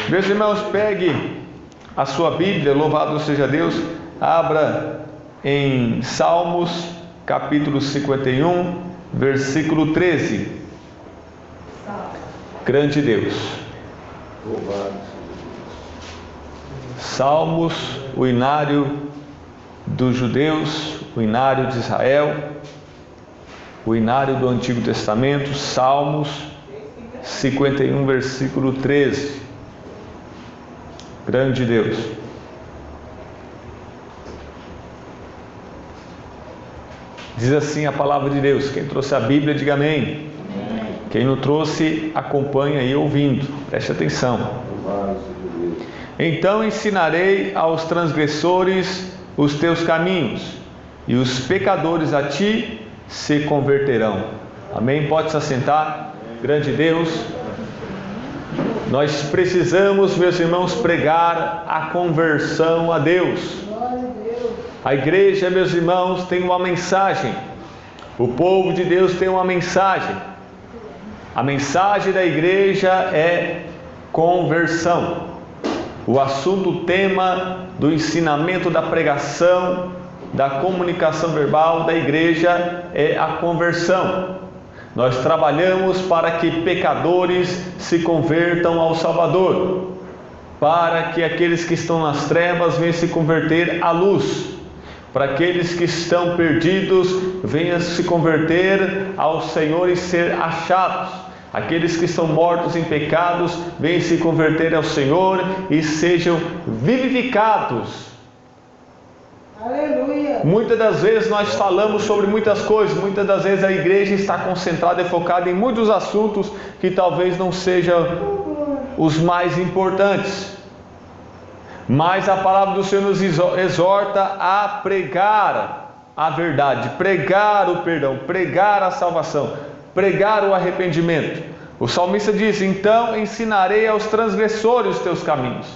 Meus irmãos, pegue a sua Bíblia, louvado seja Deus, abra em Salmos, capítulo 51, versículo 13. Grande Deus. Salmos, o hinário dos judeus, o hinário de Israel, o hinário do Antigo Testamento, Salmos 51, versículo 13. Grande Deus. Diz assim a palavra de Deus. Quem trouxe a Bíblia, diga amém. Quem não trouxe, acompanha aí ouvindo. Preste atenção. Então ensinarei aos transgressores os teus caminhos, e os pecadores a ti se converterão. Amém? Pode se assentar. Grande Deus. Nós precisamos, meus irmãos, pregar a conversão a Deus. A igreja, meus irmãos, tem uma mensagem. O povo de Deus tem uma mensagem. A mensagem da igreja é conversão. O assunto, o tema do ensinamento, da pregação, da comunicação verbal da igreja é a conversão. Nós trabalhamos para que pecadores se convertam ao Salvador, para que aqueles que estão nas trevas venham se converter à luz, para aqueles que estão perdidos venham se converter ao Senhor e ser achados, aqueles que estão mortos em pecados venham se converter ao Senhor e sejam vivificados. Aleluia. Muitas das vezes nós falamos sobre muitas coisas, muitas das vezes a igreja está concentrada e focada em muitos assuntos que talvez não sejam os mais importantes. Mas a palavra do Senhor nos exorta a pregar a verdade, pregar o perdão, pregar a salvação, pregar o arrependimento. O salmista diz: então ensinarei aos transgressores os teus caminhos.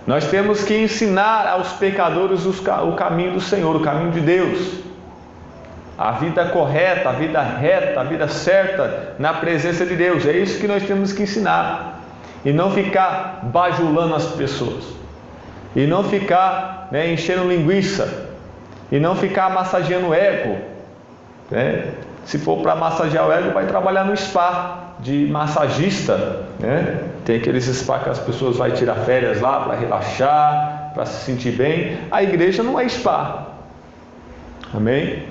Nós temos que ensinar aos pecadores o caminho do Senhor, o caminho de Deus, a vida correta, a vida reta, a vida certa na presença de Deus. É isso que nós temos que ensinar, e não ficar bajulando as pessoas, e não ficar enchendo linguiça, e não ficar massageando o ego. Se for para massagear o ego, vai trabalhar no spa de massagista, Tem aqueles spa que as pessoas vão tirar férias lá para relaxar, para se sentir bem. A igreja não é spa. Amém?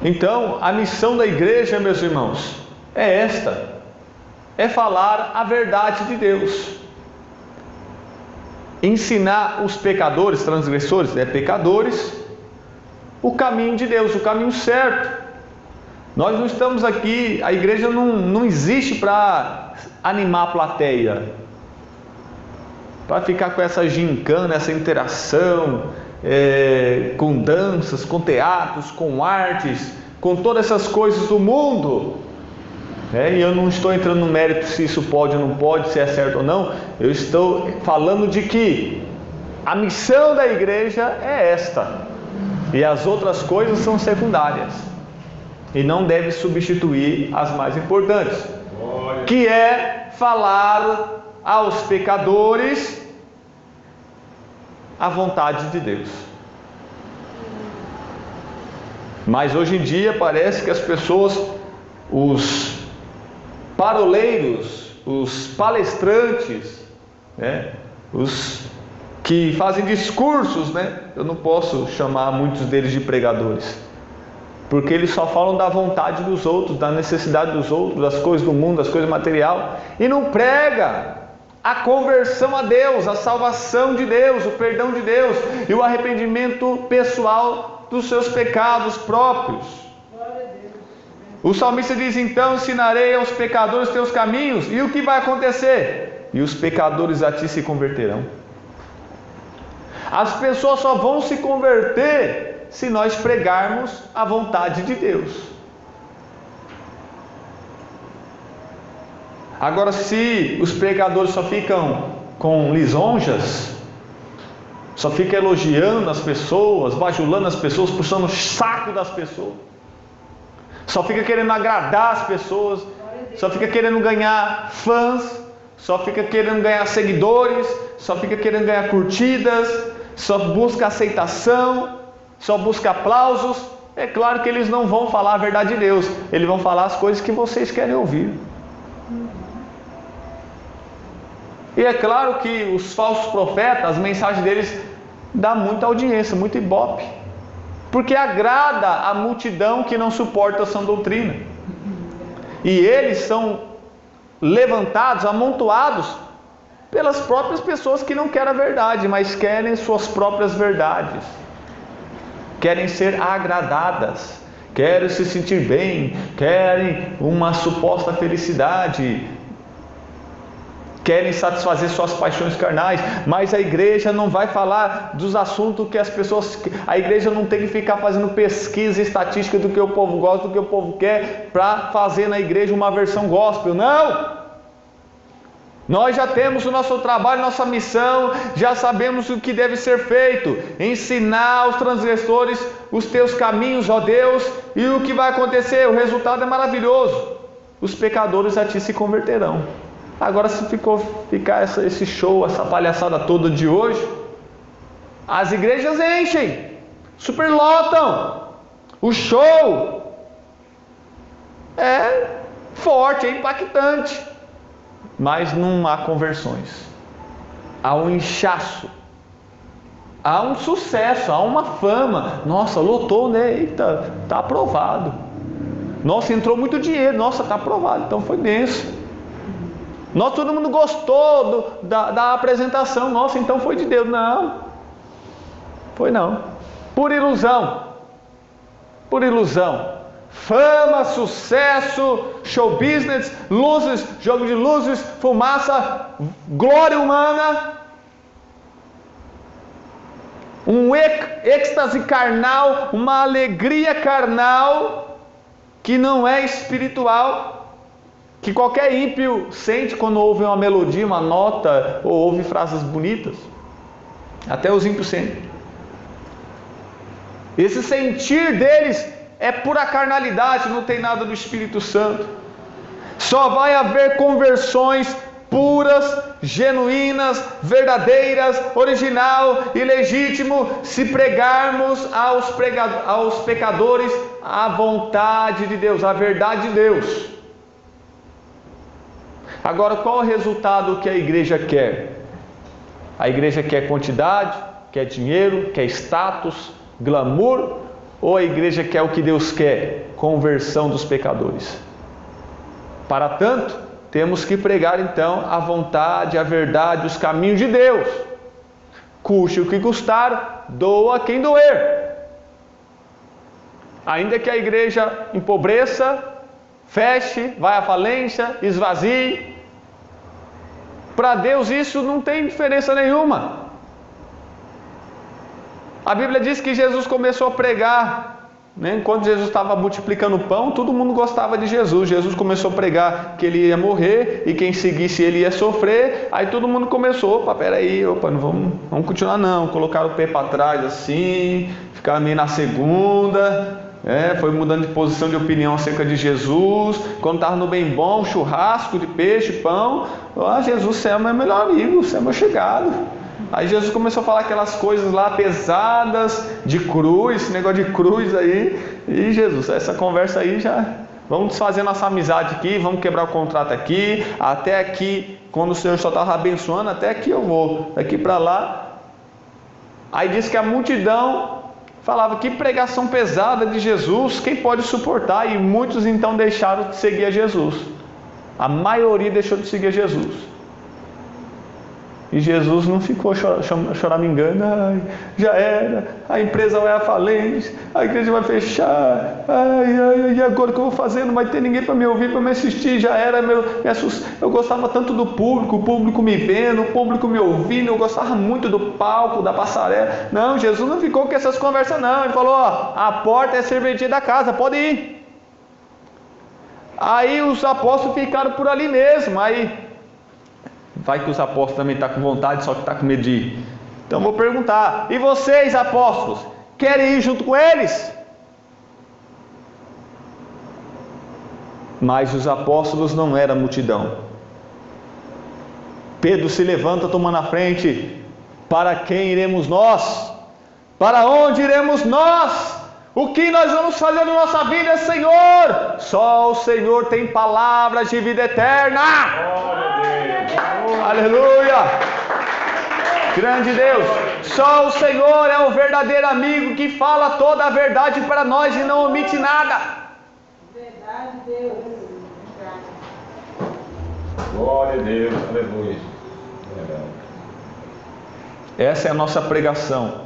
Então, a missão da igreja, meus irmãos, é esta: é falar a verdade de Deus, ensinar os pecadores, transgressores, pecadores, o caminho de Deus, o caminho certo. Nós não estamos aqui, a igreja não existe para animar a plateia, para ficar com essa gincana, essa interação, com danças, com teatros, com artes, com todas essas coisas do mundo. E eu não estou entrando no mérito se isso pode ou não pode, se é certo ou não. Eu estou falando de que a missão da igreja é esta, e as outras coisas são secundárias, e não deve substituir as mais importantes, que é falar aos pecadores a vontade de Deus. Mas hoje em dia parece que as pessoas, os paroleiros, os palestrantes, os que fazem discursos, eu não posso chamar muitos deles de pregadores, porque eles só falam da vontade dos outros, da necessidade dos outros, das coisas do mundo, das coisas materiais, e não prega a conversão a Deus, a salvação de Deus, o perdão de Deus e o arrependimento pessoal dos seus pecados próprios. O salmista diz: então ensinarei aos pecadores teus caminhos, e o que vai acontecer? E os pecadores a ti se converterão. As pessoas só vão se converter se nós pregarmos a vontade de Deus. Agora, se os pregadores só ficam com lisonjas, só ficam elogiando as pessoas, bajulando as pessoas, puxando o saco das pessoas, só fica querendo agradar as pessoas, só fica querendo ganhar fãs, só fica querendo ganhar seguidores, só fica querendo ganhar curtidas, só busca aceitação, só busca aplausos. É claro que eles não vão falar a verdade de Deus, eles vão falar as coisas que vocês querem ouvir. E é claro que os falsos profetas, as mensagens deles dão muita audiência, muito ibope, porque agrada a multidão que não suporta a sã doutrina. E eles são levantados, amontoados pelas próprias pessoas que não querem a verdade, mas querem suas próprias verdades, querem ser agradadas, querem se sentir bem, querem uma suposta felicidade, querem satisfazer suas paixões carnais. Mas a igreja não vai falar dos assuntos que as pessoas... A igreja não tem que ficar fazendo pesquisa estatística do que o povo gosta, do que o povo quer, para fazer na igreja uma versão gospel. Não! Nós já temos o nosso trabalho, nossa missão, já sabemos o que deve ser feito: ensinar aos transgressores os teus caminhos, ó Deus. E o que vai acontecer? O resultado é maravilhoso: os pecadores a ti se converterão. Agora, se ficar esse show, essa palhaçada toda de hoje, as igrejas enchem, superlotam, o show é forte, é impactante, mas não há conversões, há um inchaço, há um sucesso, há uma fama. Nossa, lotou, né? Eita, está aprovado. Nossa, entrou muito dinheiro. Nossa, está aprovado, então foi denso. Nossa, todo mundo gostou da apresentação. Nossa, então foi de Deus. Não, foi não. Por ilusão. Por ilusão. Fama, sucesso, show business, luzes, jogo de luzes, fumaça, glória humana, um êxtase carnal, uma alegria carnal que não é espiritual, que qualquer ímpio sente quando ouve uma melodia, uma nota, ou ouve frases bonitas. Até os ímpios sentem. Esse sentir deles é pura carnalidade, não tem nada do Espírito Santo. Só vai haver conversões puras, genuínas, verdadeiras, original e legítimo, se pregarmos aos pecadores a vontade de Deus, a verdade de Deus. Agora, qual é o resultado que a igreja quer? A igreja quer quantidade, quer dinheiro, quer status, glamour, ou a igreja quer o que Deus quer? Conversão dos pecadores. Para tanto, temos que pregar então a vontade, a verdade, os caminhos de Deus. Custe o que custar, doa quem doer. Ainda que a igreja empobreça, feche, vai à falência, esvazie, para Deus isso não tem diferença nenhuma. A Bíblia diz que Jesus começou a pregar, né? Enquanto Jesus estava multiplicando o pão, todo mundo gostava de Jesus. Jesus começou a pregar que ele ia morrer e quem seguisse ele ia sofrer. Aí todo mundo começou: opa, peraí, não vamos continuar não. Colocaram o pé para trás assim, ficaram meio na segunda. Foi mudando de posição, de opinião acerca de Jesus. Quando estava no bem bom, churrasco de peixe, pão, Jesus, você é meu melhor amigo, você é meu chegado. Aí Jesus começou a falar aquelas coisas lá pesadas, de cruz, esse negócio de cruz aí. E Jesus, essa conversa aí já... Vamos desfazer nossa amizade aqui, vamos quebrar o contrato aqui. Até aqui, quando o Senhor só estava abençoando, até aqui eu vou, daqui para lá. Aí diz que a multidão falava: que pregação pesada de Jesus, quem pode suportar? E muitos então deixaram de seguir a Jesus. A maioria deixou de seguir a Jesus. E Jesus não ficou choramingando: ai, já era, a empresa vai à falência, a igreja vai fechar, e agora o que eu vou fazer? Não vai ter ninguém para me ouvir, para me assistir, já era, eu gostava tanto do público, o público me vendo, o público me ouvindo, eu gostava muito do palco, da passarela. Não, Jesus não ficou com essas conversas não. Ele falou: a porta é serventia da casa, pode ir. Aí os apóstolos ficaram por ali mesmo. Aí vai que os apóstolos também estão com vontade, só que estão com medo de ir. Então vou perguntar: e vocês, apóstolos, querem ir junto com eles? Mas os apóstolos não eram multidão. Pedro se levanta tomando a frente. Para quem iremos nós? Para onde iremos nós? O que nós vamos fazer na nossa vida, Senhor? Só o Senhor tem palavras de vida eterna. Aleluia! Grande Deus! Só o Senhor é o verdadeiro amigo que fala toda a verdade para nós e não omite nada. Verdade, Deus. Glória a Deus, aleluia. Essa é a nossa pregação.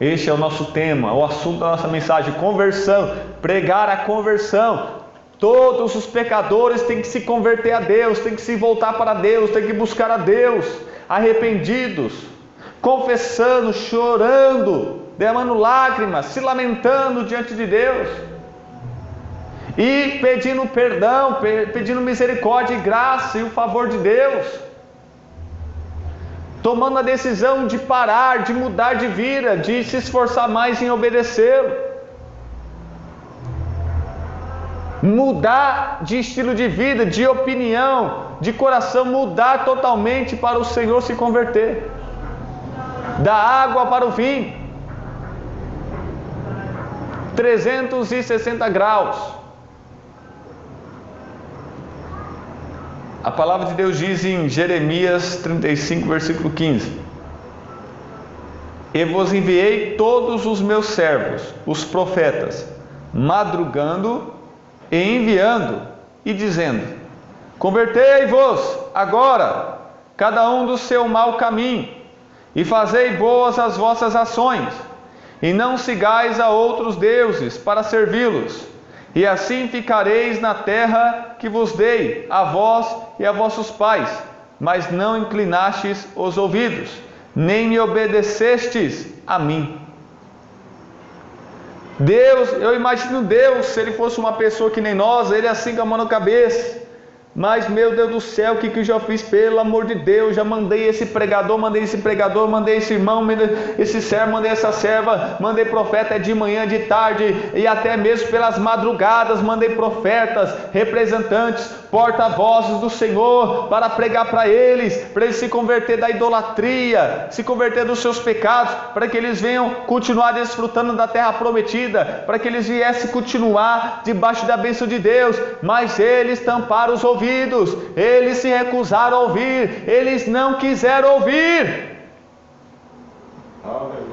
Este é o nosso tema, o assunto da nossa mensagem: conversão, pregar a conversão. Todos os pecadores têm que se converter a Deus, têm que se voltar para Deus, têm que buscar a Deus, arrependidos, confessando, chorando, derramando lágrimas, se lamentando diante de Deus e pedindo perdão, pedindo misericórdia e graça e o favor de Deus, tomando a decisão de parar, de mudar de vida, de se esforçar mais em obedecê-lo, mudar de estilo de vida, de opinião, de coração, mudar totalmente para o Senhor, se converter, da água para o vinho, 360 graus. A palavra de Deus diz em Jeremias 35, versículo 15: E vos enviei todos os meus servos, os profetas, madrugando e enviando, e dizendo: Convertei-vos agora, cada um do seu mau caminho, e fazei boas as vossas ações, e não sigais a outros deuses para servi-los, e assim ficareis na terra que vos dei, a vós e a vossos pais, mas não inclinastes os ouvidos, nem me obedecestes a mim. Deus, eu imagino Deus, se Ele fosse uma pessoa que nem nós, Ele assim com a mão na cabeça. Mas, meu Deus do céu, o que eu já fiz? Pelo amor de Deus, já mandei esse pregador, mandei esse irmão, mandei esse servo, mandei essa serva, mandei profeta de manhã, de tarde, e até mesmo pelas madrugadas, mandei profetas, representantes, porta-vozes do Senhor, para pregar para eles se converter da idolatria, se converter dos seus pecados, para que eles venham continuar desfrutando da terra prometida, para que eles viessem continuar debaixo da bênção de Deus, mas eles tamparam os ouvidos, eles se recusaram a ouvir, eles não quiseram ouvir. Aleluia.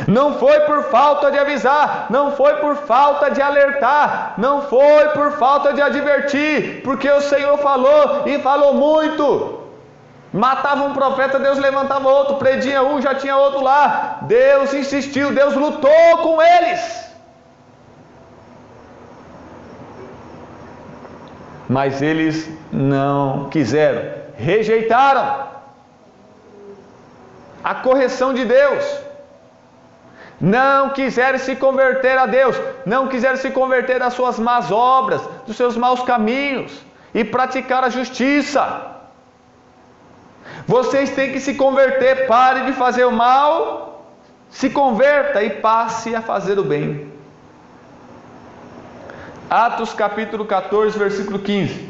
Não foi por falta de avisar, não foi por falta de alertar, não foi por falta de advertir, porque o Senhor falou e falou muito. Matava um profeta, Deus levantava outro, prendia um, já tinha outro lá. Deus insistiu, Deus lutou com eles. Mas eles não quiseram, rejeitaram a correção de Deus, não quiseram se converter a Deus, não quiseram se converter das suas más obras, dos seus maus caminhos e praticar a justiça. Vocês têm que se converter, pare de fazer o mal, se converta e passe a fazer o bem. Atos capítulo 14, versículo 15.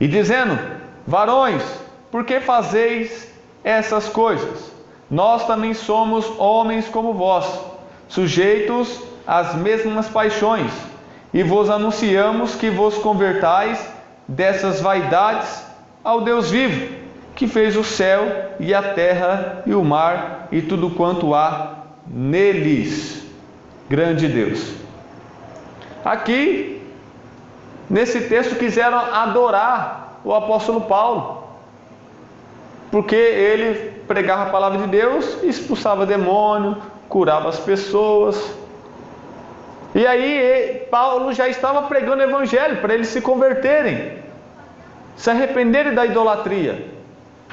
E dizendo: Varões, por que fazeis essas coisas? Nós também somos homens como vós, sujeitos às mesmas paixões, e vos anunciamos que vos convertais dessas vaidades ao Deus vivo, que fez o céu e a terra e o mar e tudo quanto há neles. Grande Deus. Aqui, nesse texto, quiseram adorar o apóstolo Paulo, porque ele pregava a palavra de Deus, expulsava demônio, curava as pessoas. E aí Paulo já estava pregando o evangelho para eles se converterem, se arrependerem da idolatria.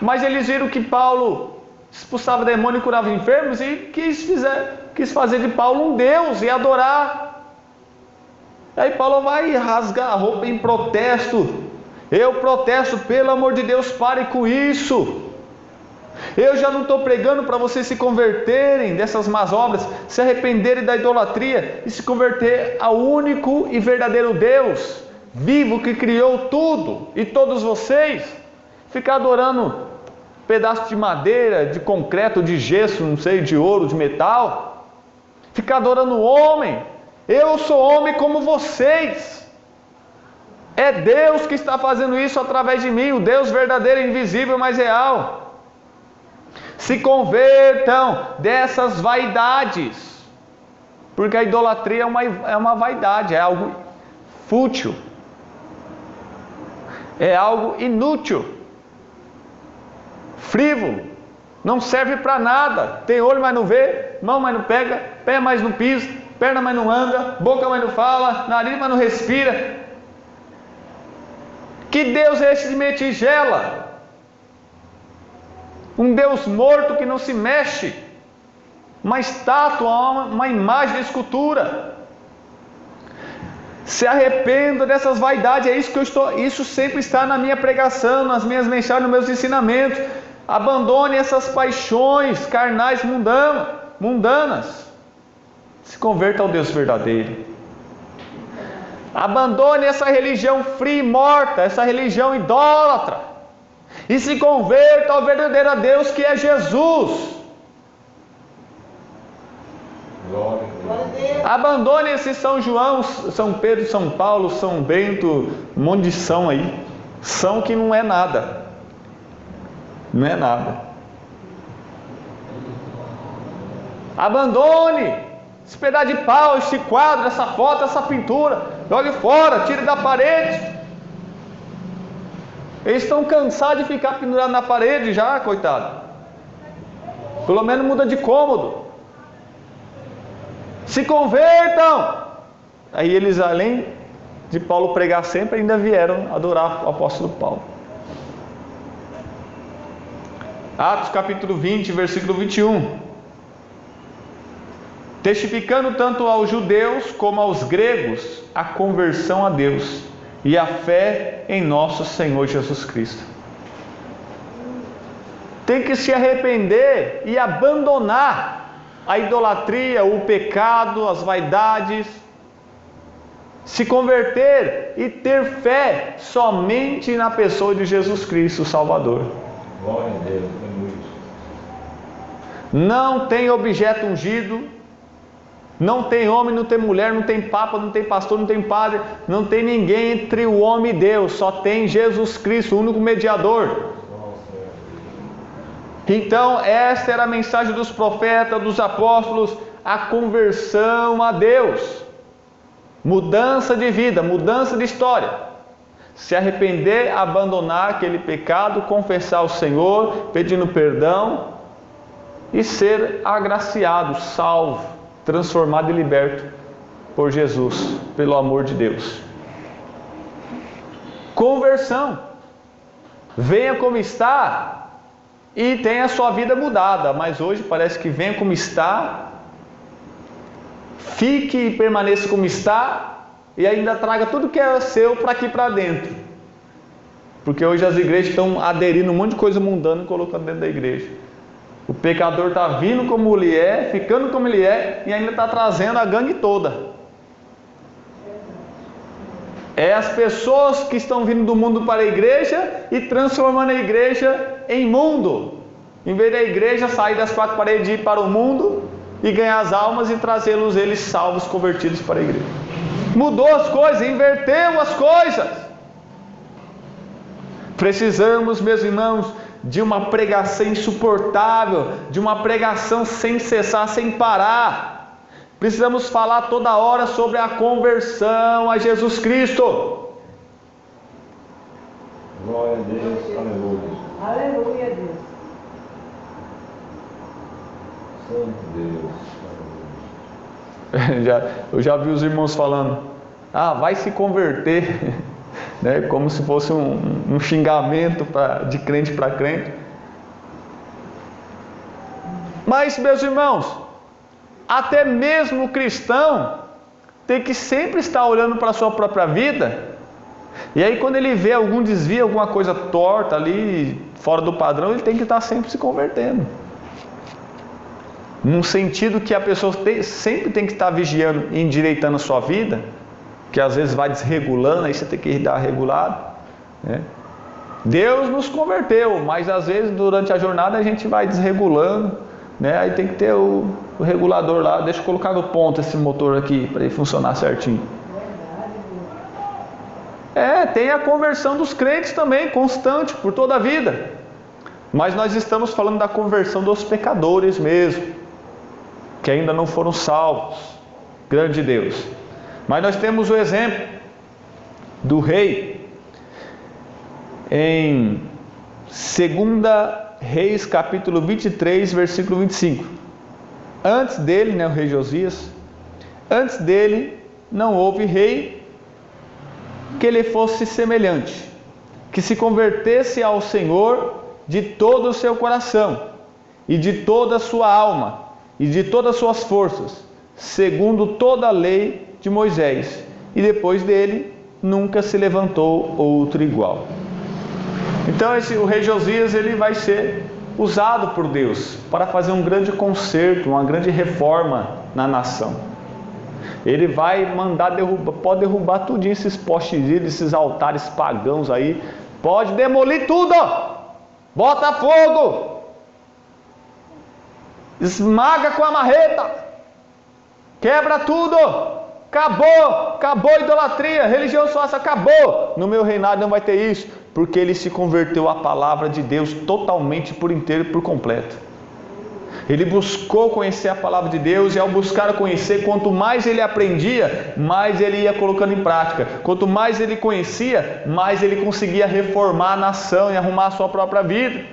Mas eles viram que Paulo expulsava demônio e curava enfermos e quis fazer de Paulo um Deus e adorar. Aí Paulo vai rasgar a roupa em protesto. Eu protesto, pelo amor de Deus, pare com isso. Eu já não estou pregando para vocês se converterem dessas más obras, se arrependerem da idolatria e se converter ao único e verdadeiro Deus vivo que criou tudo e todos vocês. Ficar adorando pedaço de madeira, de concreto, de gesso, não sei, de ouro, de metal. Ficar adorando o homem. Eu sou homem como vocês. É Deus que está fazendo isso através de mim, o Deus verdadeiro, invisível, mas real. Se convertam dessas vaidades. Porque a idolatria é uma vaidade, é algo fútil. É algo inútil. Frívolo. Não serve para nada. Tem olho, mas não vê. Mão, mas não pega. Pé, mas não pisa. Perna, mas não anda. Boca, mas não fala. Nariz, mas não respira. Que Deus é esse de meia tigela? Um Deus morto que não se mexe. Uma estátua, uma imagem de escultura. Se arrependa dessas vaidades. É isso que isso sempre está na minha pregação, nas minhas mensagens, nos meus ensinamentos. Abandone essas paixões carnais mundanas. Se converta ao Deus verdadeiro. Abandone essa religião fria e morta, essa religião idólatra. E se converta ao verdadeiro Deus, que é Jesus. Glória a Deus. Abandone esse São João, São Pedro, São Paulo, São Bento, um monte de São aí. São que não é nada. Não é nada. Abandone esse pedaço de pau, esse quadro, essa foto, essa pintura. Jogue fora, tire da parede. Eles estão cansados de ficar pendurados na parede já, coitado. Pelo menos muda de cômodo. Se convertam. Aí eles, além de Paulo pregar sempre, ainda vieram adorar o apóstolo Paulo. Atos capítulo 20, versículo 21. Testificando tanto aos judeus como aos gregos a conversão a Deus e a fé em nosso Senhor Jesus Cristo. Tem que se arrepender e abandonar a idolatria, o pecado, as vaidades, se converter e ter fé somente na pessoa de Jesus Cristo, o Salvador. Glória a Deus. Não tem objeto ungido, não tem homem, não tem mulher, não tem papa, não tem pastor, não tem padre, não tem ninguém entre o homem e Deus, só tem Jesus Cristo, o único mediador. Então, esta era a mensagem dos profetas, dos apóstolos, a conversão a Deus, mudança de vida, mudança de história, se arrepender, abandonar aquele pecado, confessar ao Senhor, pedindo perdão e ser agraciado, salvo, transformado e liberto por Jesus, pelo amor de Deus. Conversão. Venha como está e tenha a sua vida mudada, mas hoje parece que venha como está, fique e permaneça como está e ainda traga tudo que é seu para aqui para dentro. Porque hoje as igrejas estão aderindo a um monte de coisa mundana e colocando dentro da igreja. O pecador está vindo como ele é, ficando como ele é e ainda está trazendo a gangue toda. É as pessoas que estão vindo do mundo para a igreja e transformando a igreja em mundo. Em vez da igreja sair das quatro paredes e ir para o mundo e ganhar as almas e trazê-los eles salvos, convertidos para a igreja. Mudou as coisas, inverteu as coisas. Precisamos, meus irmãos, de uma pregação insuportável, de uma pregação sem cessar, sem parar. Precisamos falar toda hora sobre a conversão a Jesus Cristo. Glória a Deus, aleluia. Aleluia, Deus. Santo Deus. Eu já vi os irmãos falando, vai se converter, né? Como se fosse um xingamento de crente para crente. Mas, meus irmãos, até mesmo o cristão tem que sempre estar olhando para a sua própria vida. E aí quando ele vê algum desvio, alguma coisa torta ali, fora do padrão, ele tem que estar sempre se convertendo. Num sentido que a pessoa sempre tem que estar vigiando e endireitando a sua vida, que às vezes vai desregulando, aí você tem que dar regulado, né? Deus nos converteu, mas às vezes durante a jornada a gente vai desregulando, né? Aí tem que ter o regulador lá. Deixa eu colocar no ponto esse motor aqui para ele funcionar certinho. Tem a conversão dos crentes também, constante, por toda a vida. Mas nós estamos falando da conversão dos pecadores mesmo, que ainda não foram salvos. Grande Deus. Mas nós temos o exemplo do rei em 2 Reis capítulo 23, versículo 25. Antes dele, o rei Josias, antes dele não houve rei que lhe fosse semelhante, que se convertesse ao Senhor de todo o seu coração, e de toda a sua alma, e de todas as suas forças, segundo toda a lei de Moisés. E depois dele nunca se levantou outro igual. Então o rei Josias, ele vai ser usado por Deus para fazer um grande conserto, uma grande reforma na nação. Ele vai mandar pode derrubar tudinho, esses postes, esses altares pagãos aí, pode demolir tudo, bota fogo, esmaga com a marreta, quebra tudo, acabou a idolatria, religião só essa, acabou. No meu reinado não vai ter isso, porque ele se converteu à palavra de Deus totalmente, por inteiro e por completo. Ele buscou conhecer a palavra de Deus, e ao buscar conhecer, quanto mais ele aprendia, mais ele ia colocando em prática. Quanto mais ele conhecia, mais ele conseguia reformar a nação e arrumar a sua própria vida.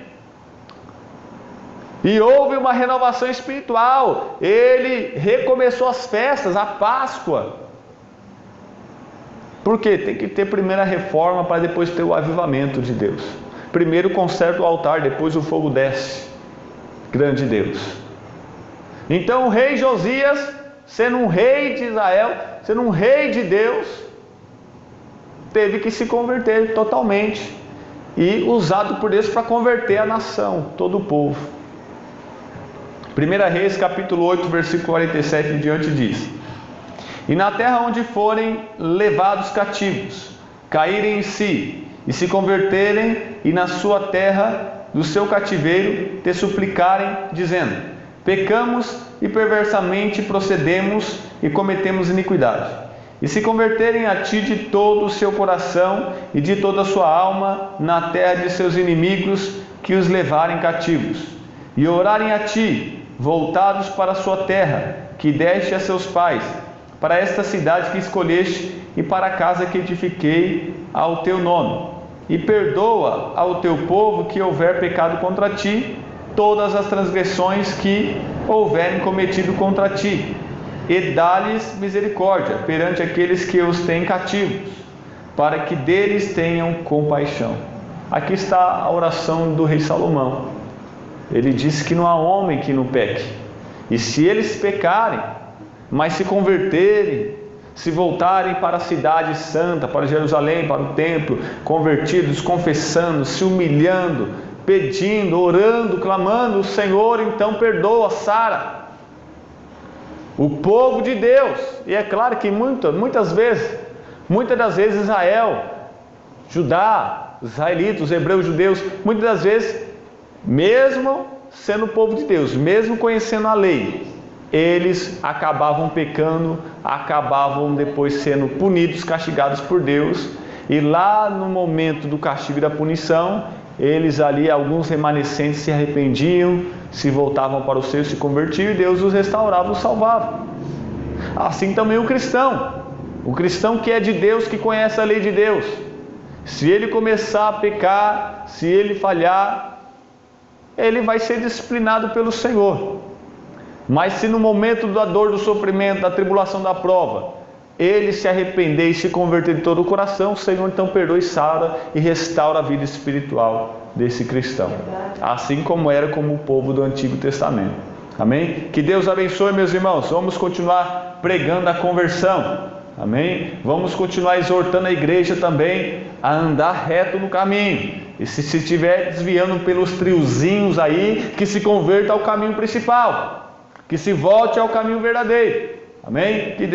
E houve uma renovação espiritual. Ele recomeçou as festas, a Páscoa. Por quê? Tem que ter primeiro a reforma para depois ter o avivamento de Deus. Primeiro conserta o altar, depois o fogo desce. Grande Deus. Então o rei Josias, sendo um rei de Israel, sendo um rei de Deus, teve que se converter totalmente, e usado por Deus para converter a nação, todo o povo. 1 Reis capítulo 8, versículo 47 em diante diz: E na terra onde forem levados cativos, caírem em si, e se converterem, e na sua terra do seu cativeiro te suplicarem, dizendo: pecamos e perversamente procedemos e cometemos iniquidade, e se converterem a ti de todo o seu coração e de toda a sua alma na terra de seus inimigos que os levarem cativos, e orarem a ti, voltados para a sua terra, que deste a seus pais, para esta cidade que escolheste e para a casa que edifiquei ao teu nome, e perdoa ao teu povo que houver pecado contra ti, todas as transgressões que houverem cometido contra ti, e dá-lhes misericórdia perante aqueles que os têm cativos, para que deles tenham compaixão. Aqui está a oração do rei Salomão. Ele disse que não há homem que não peque, e se eles pecarem, mas se converterem, se voltarem para a cidade santa, para Jerusalém, para o templo, convertidos, confessando, se humilhando, pedindo, orando, clamando, o Senhor então perdoa, sara o povo de Deus. E é claro que muitas das vezes Israel, Judá, os israelitas, os hebreus, judeus, muitas das vezes, mesmo sendo o povo de Deus, mesmo conhecendo a lei, eles acabavam pecando, acabavam depois sendo punidos, castigados por Deus. E lá no momento do castigo e da punição, eles ali, alguns remanescentes, se arrependiam, se voltavam para o Senhor, se convertiam, e Deus os restaurava, os salvava. Assim também o cristão que é de Deus, que conhece a lei de Deus, se ele começar a pecar, se ele falhar, ele vai ser disciplinado pelo Senhor. Mas se no momento da dor, do sofrimento, da tribulação, da prova, ele se arrepender e se converter de todo o coração, o Senhor então perdoa e sara e restaura a vida espiritual desse cristão, assim como era como o povo do Antigo Testamento. Amém? Que Deus abençoe, meus irmãos. Vamos continuar pregando a conversão. Amém? Vamos continuar exortando a igreja também a andar reto no caminho. E se estiver desviando pelos triozinhos aí, que se converta ao caminho principal, que se volte ao caminho verdadeiro. Amém? Que